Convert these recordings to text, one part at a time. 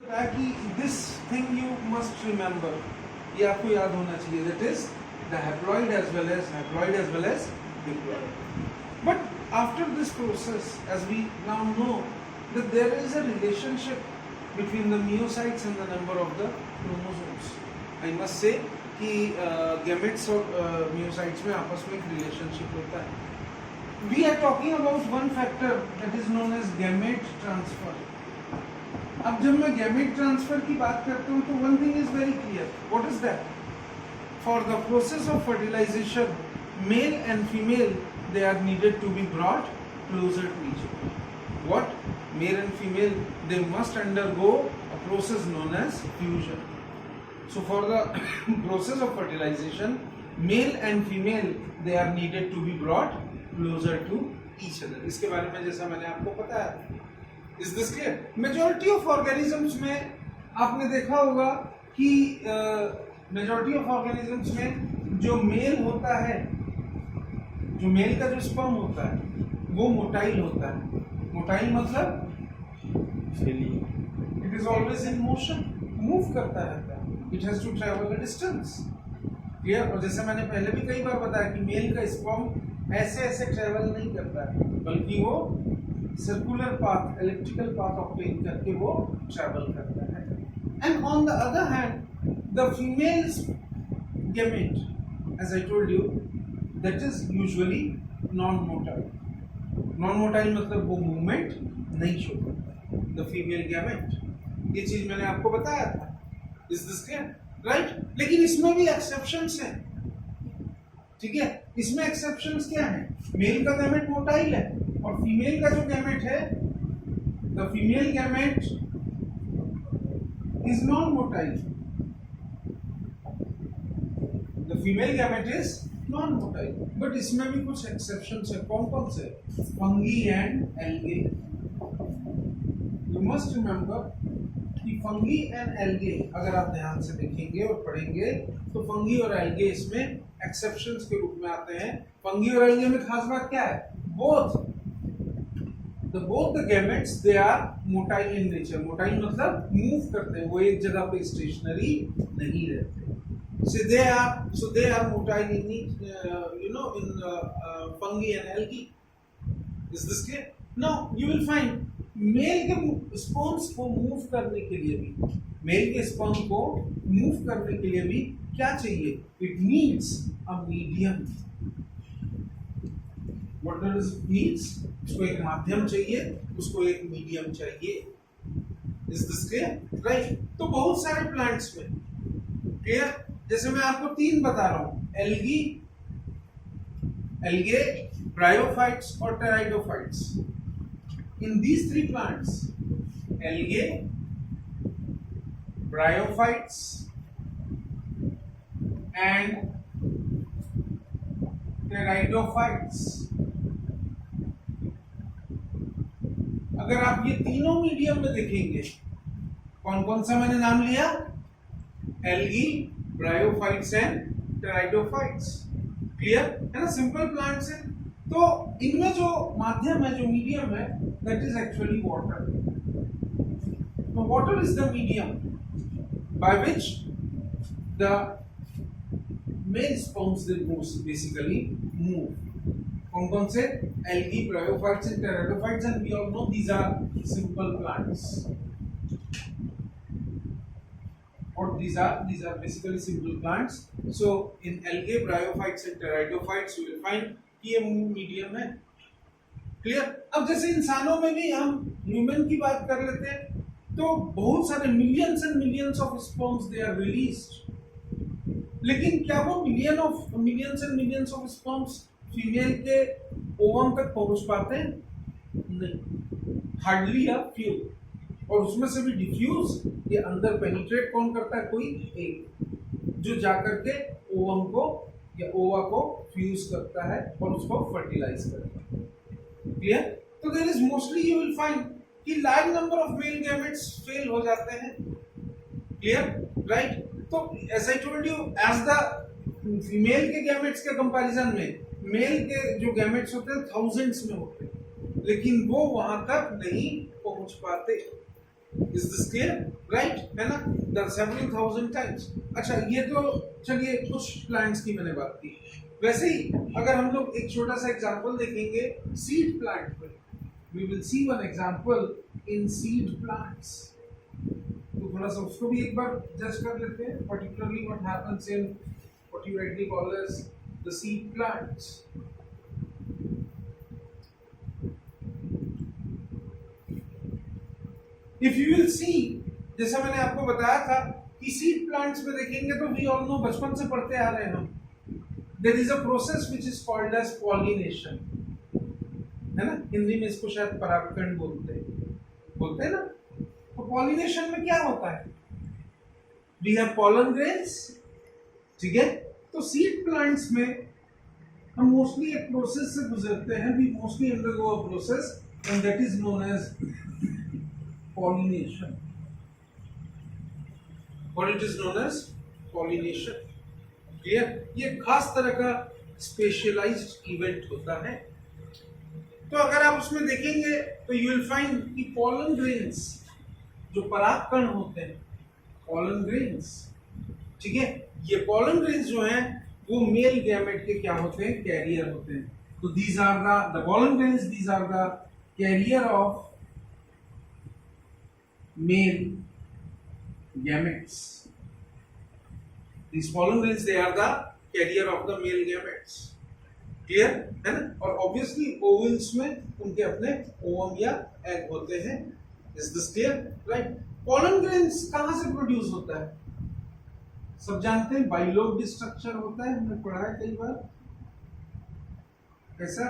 कि this thing you must remember, ये आपको याद होना चाहिए, that is the haploid as well as diploid. But after this process, as we now know, that there is a relationship between the myocytes and the number of the chromosomes. I must say कि gametes और myocytes में आपस में एक relationship होता है. We are talking about one factor that is known as gamete transfer. अब जब मैं gamete transfer की बात करता हूँ तो one thing is very clear. What is that? For the process of fertilization, male and female, they are needed to be brought closer to each other. What? Male and female, they must undergo a process known as fusion. So for the process of fertilization, male and female, they are needed to be brought closer to each other. इसके बारे में जैसा मैंने आपको बताया. Is this clear? Majority of organisms में आपने देखा होगा कि majority of organisms में जो मेल होता है, जो मेल का जो स्पर्म होता है वो मोटाइल होता है. मोटाइल मतलब it is always in motion, move करता रहता है. It has to travel a distance. Clear? और जैसे मैंने पहले भी कई बार बताया कि मेल का स्पर्म ऐसे ऐसे ट्रैवल नहीं करता है, बल्कि वो circular path, electrical path obtain करके वो ट्रैवल करता है. And on the other hand the females gamete, as I told you, that is usually non-motile. Non-motile मतलब वो मूवमेंट नहीं शो करता. The female gamete, ये चीज मैंने आपको बताया था. Is this clear? Right? लेकिन इसमें भी exceptions हैं. ठीक है? इसमें exceptions क्या हैं? मेल का gamete मोटाइल है और फीमेल का जो gamete है, the female gamete is non-motile. The female gamete is non-motile, but इसमें भी कुछ exceptions है. कौन कौन से? Fungi and algae. You must remember कि fungi and algae अगर आप ध्यान से देखेंगे और पढ़ेंगे तो fungi और algae इसमें exceptions के रूप में आते हैं. fungi और algae में खास बात क्या है? both the gametes, they are motile in nature. motile मतलब move करते हैं, वो एक जगह पे stationary नहीं रहते. So they are motile in fungi and algae. Is this clear? Now you will find male के स्पर्म्स को मूव करने के लिए भी, मेल के स्पर्म को मूव करने के लिए भी क्या चाहिए? It needs a medium. What does it needs? उसको एक माध्यम चाहिए, उसको एक मीडियम चाहिए. Is this clear? राइट. तो बहुत सारे प्लांट्स में क्लियर, जैसे मैं आपको तीन बता रहा हूं, एल्गे, ब्रायोफाइट्स और pteridophytes. In these three plants, algae, bryophytes and pteridophytes, अगर आप ये तीनों मीडियम में देखेंगे, कौन कौन सा मैंने नाम लिया? Algae, bryophytes and pteridophytes. Clear है ना? सिंपल प्लांट्स हैं. तो इनमें जो माध्यम है, जो मीडियम है, दैट इज एक्चुअली वाटर. तो water is the medium by which the male sperms they basically move. कौन कौन से? Algae, bryophytes and pteridophytes. And we all know these are simple plants. Or these are basically simple plants. So in algae, bryophytes and pteridophytes you will find कि ये medium है. Clear? अब जैसे इंसानों में भी हम ह्यूमन की बात कर लेते हैं तो बहुत सारे millions and millions of sperms they are released. लेकिन क्या वो millions and millions of sperms female के ओवम तक पहुंच पाते हैं? नहीं, हार्डली अ फ्यू. और उसमें से भी डिफ्यूज, ये अंदर पेनिट्रेट कौन करता है? कोई एक, जो जाकर के ओवम को या ओवा को फ्यूज करता है और उसको फर्टिलाइज करता है. क्लियर? तो there is mostly you will find कि large number of male gametes fail हो जाते हैं. क्लियर? राइट. तो as I told you, as the female के गैमेट्स के कंपैरिजन में मेल के जो गैमेट्स होते हैं थाउजेंड्स में होते हैं, लेकिन वो वहां तक नहीं पहुंच पाते. Is this clear? राइट, है ना? The several thousand times. अच्छा, ये तो चलिए कुछ प्लांट्स की मैंने बात की। वैसे ही अगर हम लोग एक छोटा सा एग्जांपल देखेंगे सीड प्लांट में, we will see one example in seed plants. तो थोड़ा सा उसको भी एक बार जज कर लेते हैं, particularly what happens in what you rightly call as the seed plants. If you will see, जैसा मैंने आपको बताया था कि सीड प्लांट्स में देखेंगे तो वी ऑल नो, बचपन से पढ़ते आ रहे हैं हम, there is a process which is called as pollination, है ना? हिंदी में इसको शायद परागकण बोलते हैं ना? तो पॉलिनेशन में क्या होता है? वी हैव पॉलन ग्रेन्स, ठीक है? तो सीड प्लांट्स में हम मोस्टली एक प्रोसेस से गुजरते हैं, we mostly undergo a process and that is known as pollination. What it is known as pollination. Clear? ये खास तरह का स्पेशलाइज्ड इवेंट होता है। तो अगर आप उसमें देखेंगे तो यू विल फाइंड कि पॉलन ग्रेन्स, जो परागकण होते हैं, पॉलन ग्रेन्स, ठीक है? ये पॉलन ग्रेन्स जो हैं वो मेल गैमेट के क्या होते हैं? कैरियर होते हैं। तो these are the pollen grains, these are the carrier of male gametes. These pollen grains, they are the carrier of the male gametes. Clear? है ना? और obviously ovins में उनके अपने ovum या egg होते हैं. Is this clear? Right? Pollen grains कहाँ से produce होता है? सब जानते हैं, बाइलोब्ड स्ट्रक्चर होता है, हमने पढ़ा है कई बार। ऐसा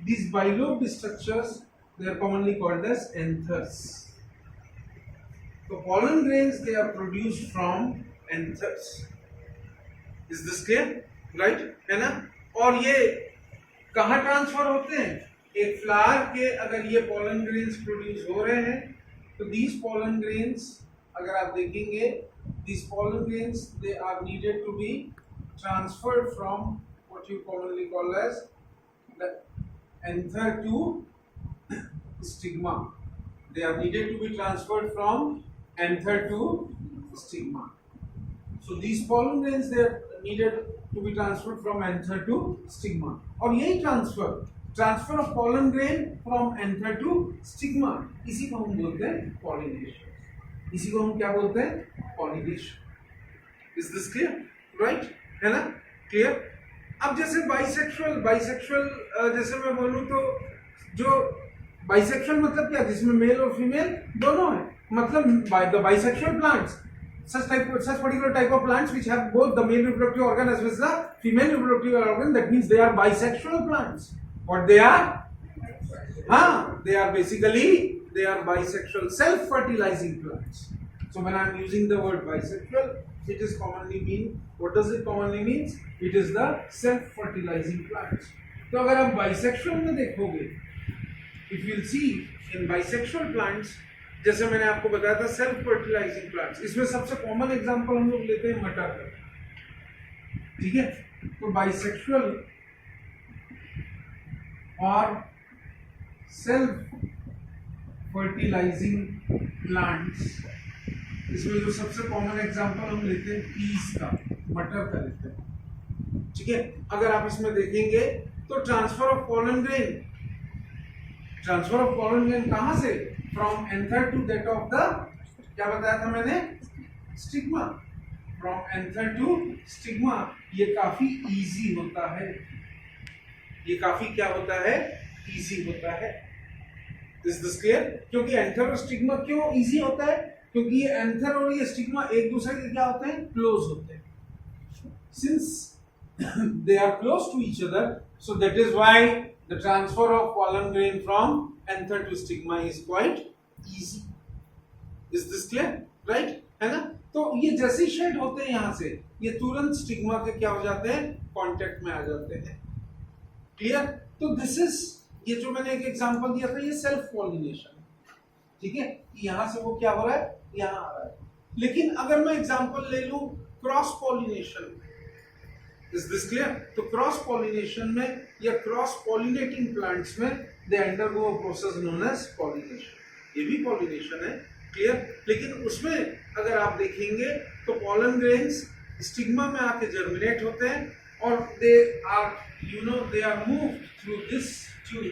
these bilobe structures, they are commonly called as anthers. So pollen grains, they are produced from anthers. Is this clear? Right? है ना? और ये कहाँ ट्रांसफर होते हैं? एक फ्लावर के अगर ये pollen grains प्रोड्यूस हो रहे हैं तो these pollen grains, अगर आप देखेंगे, these pollen grains, they are needed to be transferred from what you commonly call as the anther to stigma. They are needed to be transferred from anther to stigma. So these pollen grains, they are needed to be transferred from anther to stigma. और यही transfer of pollen grain from anther to stigma, इसी को हम बोलते हैं pollination. इसी को हम क्या बोलते हैं? Pollination. Is this clear? Right? है ना? Clear? अब जैसे bisexual जैसे मैं बोलूँ तो जो bisexual मतलब क्या? जिसमें मेल और फीमेल दोनों है। मतलब the bisexual plants, such particular type of plants which have both the male reproductive organ as well as the female reproductive organ, that means they are bisexual plants. What they are? They are basically, they are bisexual self-fertilizing plants. So when I am using the word bisexual, it is commonly mean, what does it commonly means? It is the self-fertilizing plants. तो अगर आप bisexual में देखोगे, if you will see in bisexual plants, जैसे मैंने आपको बताया था सेल्फ फर्टिलाइजिंग प्लांट्स, इसमें सबसे कॉमन एग्जांपल हम लोग लेते हैं मटर का, ठीक है? तो बाइसेक्सुअल और सेल्फ फर्टिलाइजिंग प्लांट्स, इसमें जो सबसे कॉमन एग्जांपल हम लेते हैं पीस का, मटर का लेते हैं, ठीक है? अगर आप इसमें देखेंगे तो ट्रांसफर ऑफ पोलन ग्रेन कहां से? From anther to that of the, क्या बताया था मैंने? Stigma. From anther to stigma, ये काफी इजी होता है, ये काफी क्या होता है? इजी होता है. Is this clear? क्योंकि एंथर और स्टिग्मा क्यों इजी होता है? क्योंकि ये एंथर और ये स्टिग्मा एक दूसरे के क्या होते हैं? क्लोज होते हैं. Since they are close to each other, so that is why the transfer of pollen grain from anther to stigma is quite easy. Is this clear? Right? है ना? तो ये जैसे शेड होते हैं यहाँ से, ये तुरंत स्टिग्मा के क्या हो जाते हैं? कांटेक्ट में आ जाते हैं. क्लियर? तो दिस इज, ये जो मैंने एक एग्जांपल दिया था, ये सेल्फ पॉलिनेशन, ठीक है? यहाँ से वो क्या हो रहा है? यहाँ आ रहा है. लेकिन अगर मैं एग्जांपल ले लूं cross pollination, is this clear? तो क्रॉस पॉलिनेशन में या क्रॉस पॉलिनेटिंग प्लांट्स में they undergo a process known as pollination. ये भी पॉलिनेशन है, क्लियर? लेकिन उसमें अगर आप देखेंगे तो पॉलन ग्रेन्स स्टिग्मा में आके जर्मिनेट होते हैं और they are they are moved through this tube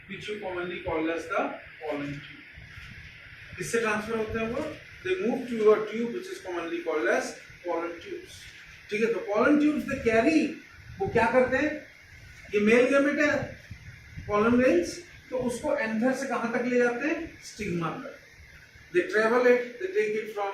which you commonly call as the pollen tube. इससे ट्रांसफर होते हैं वो, they move to a tube which is commonly called as pollen tubes. ठीक है, तो पॉलन ट्यूब्स दे कैरी, वो क्या करते हैं, ये मेल गैमेट है पॉलन ग्रेन्स, तो उसको एंथर से कहां तक ले जाते हैं, स्टिग्मा तक। They travel it, they take it from